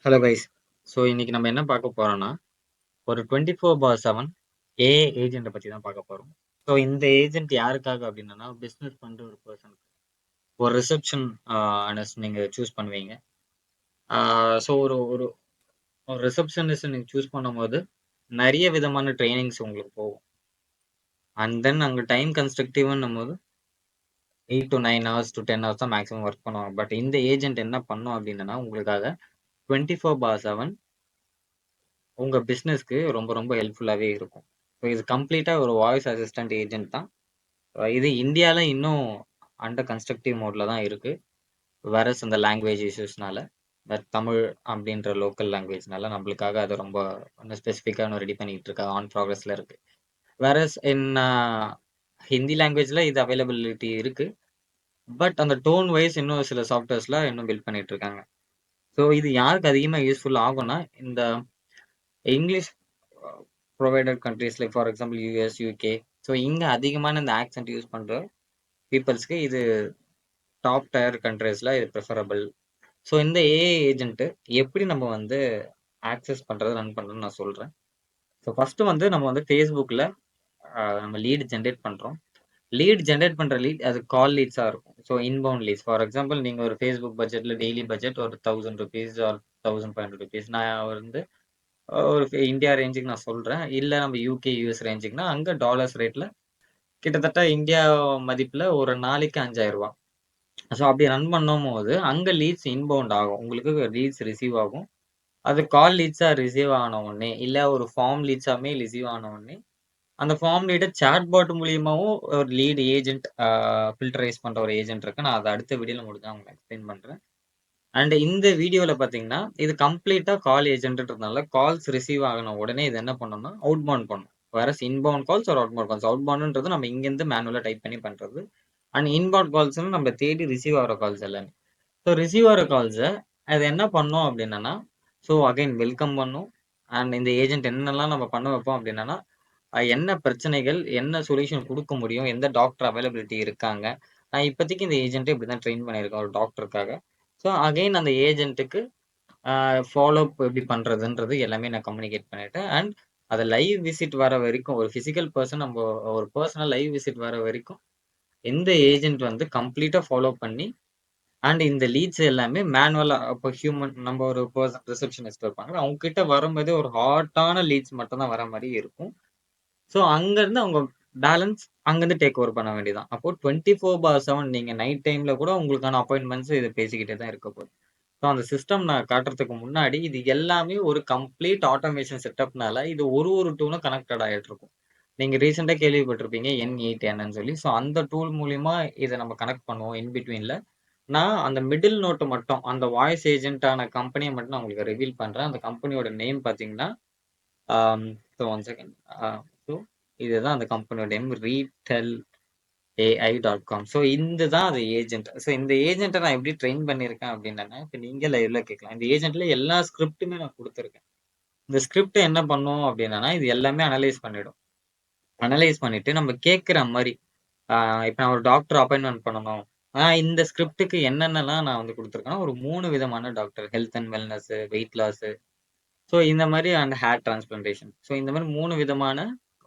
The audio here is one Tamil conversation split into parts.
Hello guys. ஸோ இன்னைக்கு நம்ம என்ன பார்க்க போறோம்னா, ஒரு 24/7 ஏஐ ஏஜென்ட்ட பத்தி தான் பார்க்க போறோம். ஸோ இந்த ஏஜென்ட் யாருக்காக அப்படின்னா, பிசினஸ் பண்ற ஒரு பர்சனுக்கு. ஒரு ரிசப்ஷன் அனஸ் நீங்க சூஸ் பண்ணுவீங்க. ஸோ ஒரு ஒரு ஒரு ரிசப்ஷனிஸ்ட் நீங்க சூஸ் பண்ணும்போது, நெறைய விதமான ட்ரெய்னிங்ஸ் உங்களுக்கு போகும். அண்ட் தென் அங்க டைம் கன்ஸ்ட்ரக்டிவ்ன்னும்போது 8 to 9 ஹவர்ஸ் to 10 ஹவர்ஸ் தான் மேக்ஸிமம் ஒர்க் பண்ணுவாங்க. பட் இந்த ஏஜென்ட் என்ன பண்ணும் அப்படின்னா, உங்களுக்காக 24/7 உங்க பிசினஸ்க்கு ரொம்ப ரொம்ப ஹெல்ப்ஃபுல்லாவே இருக்கும். ஸோ இது கம்ப்ளீட்டா ஒரு வாய்ஸ் அசிஸ்டன்ட் ஏஜென்ட் தான். இது இந்தியால இன்னும் அண்டர் கன்ஸ்ட்ரக்டிவ் மோட்ல தான் இருக்கு. வேறஸ் இந்த லாங்குவேஜ் இஷ்யூஸ்னால, தமிழ் அப்படின்ற லோக்கல் லாங்குவேஜ்னால நம்மளுக்காக அது ரொம்ப இன்னும் ஸ்பெசிஃபிக்கா இன்னும் ரெடி பண்ணிட்டு இருக்காங்க. ஆன் ப்ராக்ரஸ்ல இருக்கு. வேறஸ் இன் ஹிந்தி லாங்குவேஜ்ல இது அவைலபிலிட்டி இருக்கு. பட் அந்த டோன் வைஸ் இன்னும் சில சாஃப்ட்வேர்ஸ்ல இன்னும் பில்ட் பண்ணிட்டு இருக்காங்க. ஸோ இது யாருக்கு அதிகமா யூஸ்ஃபுல் ஆகும்னா, இந்த English provided countries like for example US, UK. So இங்க அதிகமான இந்த ஆக்சென்ட் யூஸ் பண்ற பீப்பிள்ஸ்க்கு இது டாப் டயர் கண்ட்ரீஸ்ல இது ப்ரிஃபரபிள். ஸோ இந்த ஏஐ ஏஜென்ட் எப்படி நம்ம வந்து ஆக்சஸ் பண்றது, ரன் பண்றதுன்னு நான் சொல்றேன். ஸோ ஃபர்ஸ்ட் வந்து நம்ம வந்து ஃபேஸ்புக்ல நம்ம லீட் ஜென்ரேட் பண்றோம். லீட் ஜென்ரேட் பண்ற லீட் அது கால் லீட்ஸா இருக்கும். So inbound leads for example நீங்க ஒரு ஃபேஸ்புக் பட்ஜெட்ல டெய்லி பட்ஜெட் ஒரு ₹1000 ஆர் ₹1500. நான் வந்து ஒரு இந்தியா ரேஞ்சுக்கு நான் சொல்றேன். இல்ல நம்ம யூகே, யூஎஸ் ரேஞ்சுக்குன்னா அங்க டாலர்ஸ் ரேட்ல கிட்டத்தட்ட இந்தியா மதிப்புல ஒரு நாளைக்கு ₹5000. ஸோ அப்படி ரன் பண்ணும்போது அங்க லீட்ஸ் இன்பவுண்ட் ஆகும். உங்களுக்கு லீட்ஸ் ரிசீவ் ஆகும். அது கால் லீட்ஸா ரிசீவ் ஆன உடனே, இல்ல ஒரு ஃபார்ம் லீட்ஸாமே ரிசீவ் ஆன உடனே, அந்த ஃபார்ம் லீட சாட்பாட் மூலியமாவும் ஒரு லீட் ஏஜென்ட் ஃபில்டரைஸ் பண்ற ஒரு ஏஜென்ட் இருக்கு. நான் அத அடுத்த வீடியோல முடிஞ்சா உங்களுக்கு எக்ஸ்பிளைன் பண்றேன். அண்ட் இந்த வீடியோல பாத்தீங்கன்னா, இது கம்ப்ளீட்டா கால் ஏஜென்ட்ன்றதுனால கால்ஸ் ரிசீவ் ஆகுன உடனே இது என்ன பண்ணும்னா, அவுட்பவுண்ட் பண்ணும். வேறஸ் இன்பவுண்ட் கால்ஸ் ஒரு அவுட்பவுண்ட் கால்ஸ். அவுட்பவுண்ட்ன்றது நம்ம இங்கேருந்து மேனுவலா டைப் பண்ணி பண்றது. அண்ட் இன்பவுண்ட் கால்ஸ்ன்னு நம்ம தேடி ரிசீவ் ஆகிற கால்ஸ் எல்லாமே. ஸோ ரிசீவ் ஆகிற கால்ஸை அது என்ன பண்ணும் அப்படின்னா, ஸோ அகைன் வெல்கம் பண்ணும். அண்ட் இந்த ஏஜென்ட் என்னெல்லாம் நம்ம பண்ண வைப்போம் அப்படின்னா, என்ன பிரச்சனைகள், என்ன சொல்யூஷன் கொடுக்க முடியும், எந்த டாக்டர் அவைலபிலிட்டி இருக்காங்க. நான் இப்போதைக்கு இந்த ஏஜென்ட்டை இப்படி தான் ட்ரெயின் பண்ணியிருக்கேன் ஒரு டாக்டருக்காக. ஸோ அகைன் அந்த ஏஜென்ட்டுக்கு ஃபாலோ அப் எப்படி பண்ணுறதுன்றது எல்லாமே நான் கம்யூனிகேட் பண்ணிட்டேன். அண்ட் அதை லைவ் விசிட் வர வரைக்கும் ஒரு ஃபிசிக்கல் பர்சன் நம்ம ஒரு பர்சனல் லைவ் விசிட் வர வரைக்கும் எந்த ஏஜென்ட் வந்து கம்ப்ளீட்டாக ஃபாலோ பண்ணி அண்ட் இந்த லீட்ஸ் எல்லாமே மேனுவலா இப்போ ஹியூமன் நம்ம ஒரு பர்சன் ரிசப்ஷனிஸ்ட் இருப்பாங்க. அவங்க கிட்ட வரும்போதே ஒரு ஹாட்டான லீட்ஸ் மட்டும் தான் வர மாதிரி இருக்கும். ஸோ அங்கேருந்து அவங்க பேலன்ஸ் அங்கேருந்து டேக் ஓவர் பண்ண வேண்டியதான். அப்போ 24/7 நீங்க நைட் டைம்ல கூட உங்களுக்கான அப்பாயின்மெண்ட்ஸ் இது பேசிக்கிட்டே தான் இருக்க போகுது. ஸோ அந்த சிஸ்டம் நான் காட்டுறதுக்கு முன்னாடி இது எல்லாமே ஒரு கம்ப்ளீட் ஆட்டோமேஷன் செட்டப்னால இது ஒரு டூலும் கனெக்டட் ஆகிட்டு இருக்கும். நீங்க ரீசெண்டா கேள்விப்பட்டிருப்பீங்க N8Nன்னு சொல்லி. ஸோ அந்த டூல் மூலியமா இதை நம்ம கனெக்ட் பண்ணுவோம் இன் பிட்வீன்ல. நான் அந்த மிடில் நோட்டு மட்டும் அந்த வாய்ஸ் ஏஜென்ட்டான கம்பெனியை மட்டும் நான் உங்களுக்கு ரிவீல் பண்றேன். அந்த கம்பெனியோட நேம் பார்த்தீங்கன்னா, ஸோ ஒன் செகண்ட். ஸோ இதுதான் அந்த கம்பெனியோட நேம் retailai.com. ஸோ இந்த தான் அது ஏஜென்ட். ஸோ இந்த ஏஜென்ட்டை நான் எப்படி ட்ரெயின் பண்ணியிருக்கேன் அப்படின்னா, இப்போ நீங்க லைவ்ல கேட்கலாம். இந்த ஏஜென்ட்ல எல்லா ஸ்கிரிப்ட்டுமே நான் கொடுத்துருக்கேன். இந்த ஸ்கிரிப்ட் என்ன பண்ணும் அப்படின்னா, இது எல்லாமே அனலைஸ் பண்ணிடும். அனலைஸ் பண்ணிட்டு நம்ம கேட்குற மாதிரி இப்போ நான் ஒரு டாக்டர் அப்பாயின்மெண்ட் பண்ணணும். இந்த ஸ்கிரிப்டுக்கு என்னென்னலாம் நான் வந்து கொடுத்துருக்கேன்னா, ஒரு 3 விதமான doctor. Health and wellness, weight loss. So இந்த மாதிரி அண்ட் ஹேர் டிரான்ஸ்பிளான்டேஷன். ஸோ இந்த மாதிரி 3 விதமான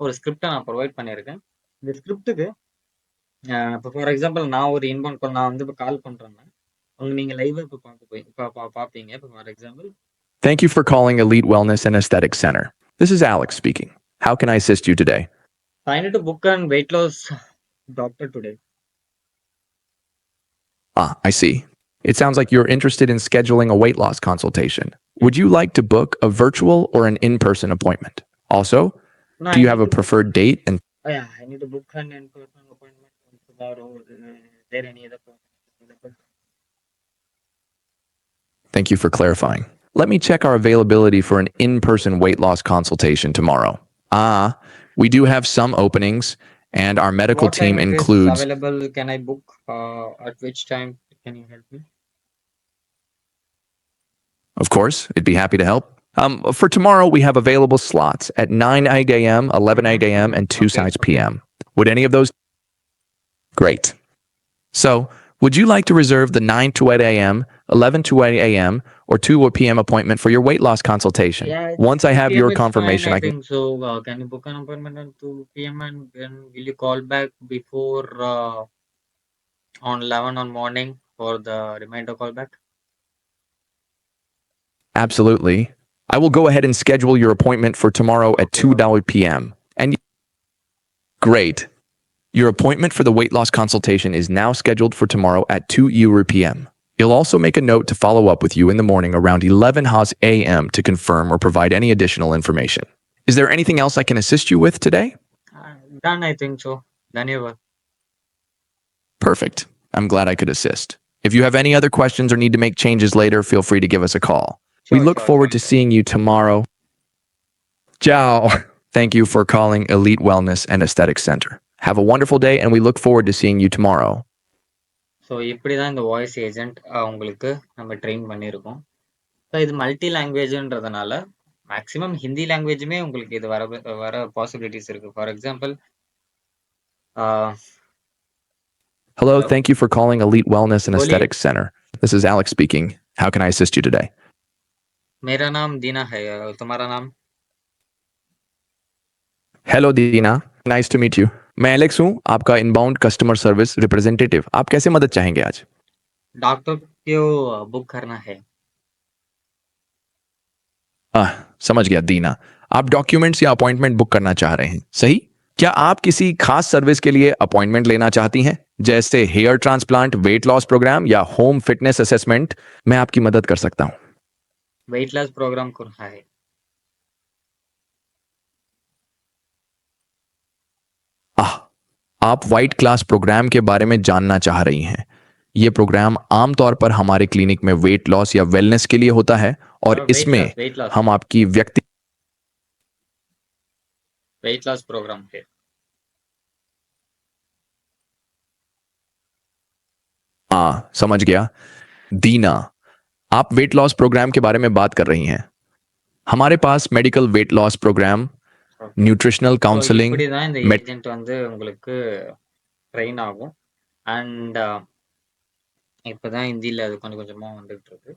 ஒரு ஸ்கிரிப்டை நான் ப்ரொவைட் பண்ணியிருக்கேன். இந்த ஸ்கிரிப்டுக்கு இப்போ ஃபார் எக்ஸாம்பிள் நான் ஒரு இன்பவுண்ட் கால் நான் வந்து இப்போ கால் பண்றேன்னா, நீங்க லைவா இப்போ பார்க்க போய் இப்போ பார்ப்பீங்க. இப்போ for example Thank you for calling Elite Wellness and Aesthetics Center. This is Alex speaking. How can I assist you today? I need to book a weight loss doctor today. I see. It sounds like you're interested in scheduling a weight loss consultation. Would you like to book a virtual or an in-person appointment? Also, No, do you have a preferred date and yeah, I need to book an in-person appointment tomorrow. Is there any other person available? Thank you for clarifying. Let me check our availability for an in-person weight loss consultation tomorrow. We do have some openings, and our medical What team time it is includes. available? Can I book? At which time? Can you help me? Of course, I'd be happy to help. For tomorrow, we have available slots at 9 a.m., 11 a.m., and 2 Okay. p.m. Would any of those? Great. So, Would you like to reserve the 9 to 8 a.m., 11 to 8 a.m., or 2 p.m. appointment for your weight loss consultation? Yeah, Once I 2 have p.m. your is fine, confirmation, I I can. think so. Can you book an appointment on 2 p.m. and then will you call back before on 11 on morning for the reminder call back? Absolutely. I will go ahead and schedule your appointment for tomorrow at Okay, 2 okay. p.m. And great. Your appointment for the weight loss consultation is now scheduled for tomorrow at 2 p.m. You'll also make a note to follow up with you in the morning around 11 a.m. to confirm or provide any additional information. Is there anything else I can assist you with today? Done, I think so. Dhanyavad. Perfect. I'm glad I could assist. If you have any other questions or need to make changes later, feel free to give us a call. We Sure, look sure, forward to sure. seeing you tomorrow. Ciao. Thank you for calling Elite Wellness and Aesthetic Center. Have a wonderful day, and we look forward to seeing you tomorrow. So இப்படி தான் இந்த வாய்ஸ் ஏஜென்ட் உங்களுக்கு நம்ம ட்ரெயின் பண்ணியிருக்கோம். ஸோ இது மல்டி லாங்குவேஜ்ன்றதுனால மேக்ஸிமம் ஹிந்தி லாங்குவேஜுமே உங்களுக்கு இது வர பாசிபிலிட்டிஸ் இருக்கு. For example Hello, Hello. thank you for calling Elite Wellness and बोलिए. Aesthetics Center. This is Alex speaking. How can I assist you today? मेरा नाम दीना है, तुम्हारा नाम? Hello Dina, nice to meet you. मैं एलेक्स हूँ, आपका इनबाउंड कस्टमर सर्विस रिप्रेजेंटेटिव। आप कैसे मदद चाहेंगे आज? डॉक्टर क्यों बुक करना है? समझ गया दीना। आप डॉक्यूमेंट्स या अपॉइंटमेंट बुक करना चाह रहे हैं, सही? क्या आप किसी खास सर्विस के लिए अपॉइंटमेंट लेना चाहती हैं, जैसे hair transplant, weight loss program या होम फिटनेस असेसमेंट? मैं आपकी मदद कर सकता हूँ। वेट लॉस प्रोग्राम कौन है? आप वाइट क्लास प्रोग्राम के बारे में जानना चाह रही हैं। ये प्रोग्राम आमतौर पर हमारे क्लिनिक में वेट लॉस या वेलनेस के लिए होता है और इसमें वेट लॉस हम आपकी व्यक्ति वेट लॉस प्रोग्राम है। समझ गया। दीना, आप वेट लॉस प्रोग्राम के बारे में बात कर रही हैं। हमारे पास medical weight loss program, nutritional so counselling, இப்படி தான் இந்த ஏஜென்ட் வந்து உங்களுக்கு ட்ரெயின் ஆகும். அண்ட் இப்போதான் ஹிந்தியில் அது கொஞ்சம் கொஞ்சமாக வந்துகிட்டு இருக்கு.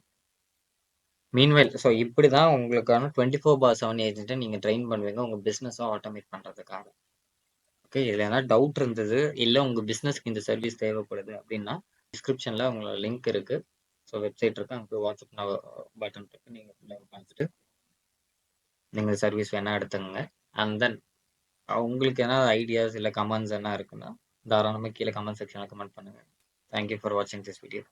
மீன்வைல் ஸோ இப்படி தான் உங்களுக்கான 24/7 ஏஜென்ட்டை நீங்கள் ட்ரெயின் பண்ணுவீங்க உங்கள் பிஸ்னஸும் ஆட்டோமேட் பண்ணுறதுக்காக. ஓகே, இதில் எதனா டவுட் இருந்தது, இல்லை உங்கள் பிஸ்னஸ்க்கு இந்த சர்வீஸ் தேவைப்படுது அப்படின்னா டிஸ்கிரிப்ஷனில் உங்களோட லிங்க் இருக்குது. ஸோ வெப்சைட் இருக்குது, அங்கே வாட்ஸ்அப் பட்டன் இருக்குது, நீங்கள் ஃபுல்லாக பார்த்துட்டு நீங்கள் சர்வீஸ் வேணால் எடுத்துங்க. அண்ட் தென் உங்களுக்கு என்ன ஐடியாஸ் இல்லை கமெண்ட்ஸ் என்ன இருக்குன்னா தாராளமாக கீழே கமெண்ட் செக்ஷனில் கமெண்ட் பண்ணுங்கள். தேங்க்யூ ஃபார் வாட்சிங் திஸ் வீடியோ.